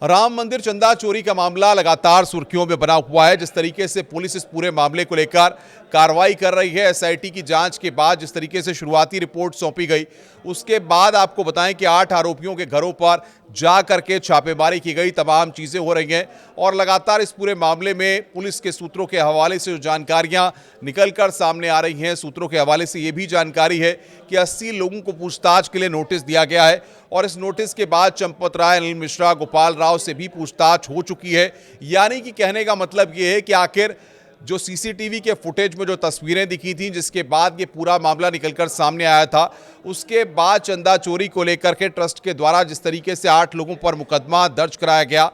राम मंदिर चंदा चोरी का मामला लगातार सुर्खियों में बना हुआ है। जिस तरीके से पुलिस इस पूरे मामले को लेकर कार्रवाई कर रही है, एसआईटी की जांच के बाद जिस तरीके से शुरुआती रिपोर्ट सौंपी गई, उसके बाद आपको बताएं कि 8 आरोपियों के घरों पर जा करके छापेमारी की गई, तमाम चीजें हो रही हैं और लगातार इस पूरे मामले में पुलिस के सूत्रों के हवाले से जो जानकारियां निकलकर सामने आ रही हैं, सूत्रों के हवाले से ये भी जानकारी है कि 80 लोगों को पूछताछ के लिए नोटिस दिया गया है और इस नोटिस के बाद चंपत राय, अनिल मिश्रा, गोपाल राव से भी पूछताछ हो चुकी है। यानी कि कहने का मतलब ये है कि आखिर जो सीसीटीवी के फुटेज में जो तस्वीरें दिखी थी, जिसके बाद ये पूरा मामला निकलकर सामने आया था, उसके बाद चंदा चोरी को लेकर के ट्रस्ट के द्वारा जिस तरीके से 8 लोगों पर मुकदमा दर्ज कराया गया,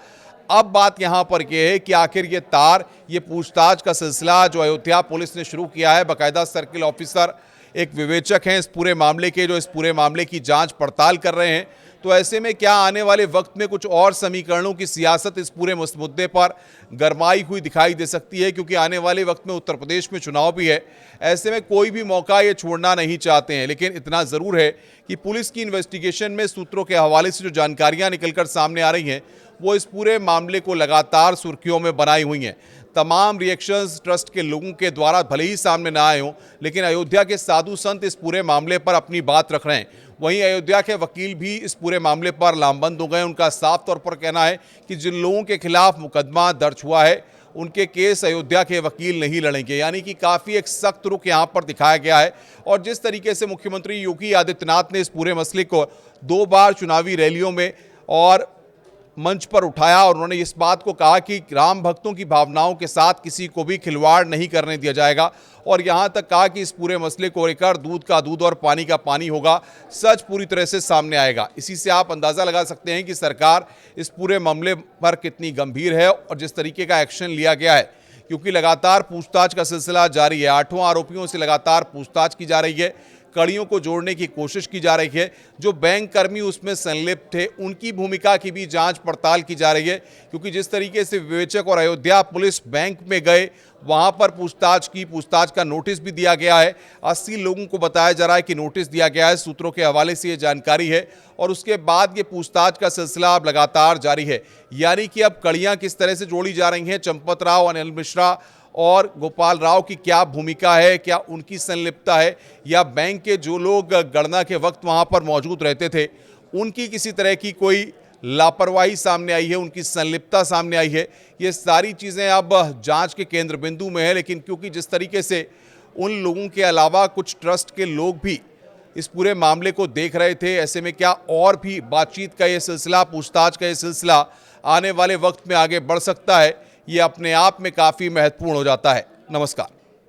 अब बात यहां पर यह है कि आखिर ये पूछताछ का सिलसिला जो अयोध्या पुलिस ने शुरू किया है, बाकायदा सर्किल ऑफिसर एक विवेचक हैं इस पूरे मामले के, जो इस पूरे मामले की जांच पड़ताल कर रहे हैं। तो ऐसे में क्या आने वाले वक्त में कुछ और समीकरणों की सियासत इस पूरे मुद्दे पर गरमाई हुई दिखाई दे सकती है, क्योंकि आने वाले वक्त में उत्तर प्रदेश में चुनाव भी है। ऐसे में कोई भी मौका ये छोड़ना नहीं चाहते हैं, लेकिन इतना ज़रूर है कि पुलिस की इन्वेस्टिगेशन में सूत्रों के हवाले से जो जानकारियां निकलकर सामने आ रही हैं, वो इस पूरे मामले को लगातार सुर्खियों में बनाई हुई हैं। तमाम रिएक्शंस ट्रस्ट के लोगों के द्वारा भले ही सामने ना आए हों, लेकिन अयोध्या के साधु संत इस पूरे मामले पर अपनी बात रख रहे हैं। वहीं अयोध्या के वकील भी इस पूरे मामले पर लामबंद हो गए। उनका साफ तौर पर कहना है कि जिन लोगों के खिलाफ मुकदमा दर्ज हुआ है, उनके केस अयोध्या के वकील नहीं लड़ेंगे। यानी कि काफ़ी एक सख्त रुख यहाँ पर दिखाया गया है। और जिस तरीके से मुख्यमंत्री योगी आदित्यनाथ ने इस पूरे मसले को 2 बार चुनावी रैलियों में और मंच पर उठाया और उन्होंने इस बात को कहा कि राम भक्तों की भावनाओं के साथ किसी को भी खिलवाड़ नहीं करने दिया जाएगा, और यहाँ तक कहा कि इस पूरे मसले को लेकर दूध का दूध और पानी का पानी होगा, सच पूरी तरह से सामने आएगा। इसी से आप अंदाज़ा लगा सकते हैं कि सरकार इस पूरे मामले पर कितनी गंभीर है और जिस तरीके का एक्शन लिया गया है, क्योंकि लगातार पूछताछ का सिलसिला जारी है। 8 आरोपियों से लगातार पूछताछ की जा रही है, कड़ियों को जोड़ने की कोशिश की जा रही है। जो बैंक कर्मी उसमें संलिप्त थे, उनकी भूमिका की भी जांच पड़ताल की जा रही है, क्योंकि जिस तरीके से विवेचक और अयोध्या पुलिस बैंक में गए, वहां पर पूछताछ का नोटिस भी दिया गया है। 80 लोगों को बताया जा रहा है कि नोटिस दिया गया है, सूत्रों के हवाले से ये जानकारी है। और उसके बाद ये पूछताछ का सिलसिला अब लगातार जारी है। यानी कि अब कड़ियां किस तरह से जोड़ी जा रही हैं, चंपत राव, अनिल मिश्रा और गोपाल राव की क्या भूमिका है, क्या उनकी संलिप्तता है, या बैंक के जो लोग गणना के वक्त वहां पर मौजूद रहते थे, उनकी किसी तरह की कोई लापरवाही सामने आई है, उनकी संलिप्तता सामने आई है। ये सारी चीज़ें अब जांच के केंद्र बिंदु में है। लेकिन क्योंकि जिस तरीके से उन लोगों के अलावा कुछ ट्रस्ट के लोग भी इस पूरे मामले को देख रहे थे, ऐसे में क्या और भी बातचीत का ये सिलसिला, पूछताछ का ये सिलसिला आने वाले वक्त में आगे बढ़ सकता है, ये अपने आप में काफ़ी महत्वपूर्ण हो जाता है। नमस्कार।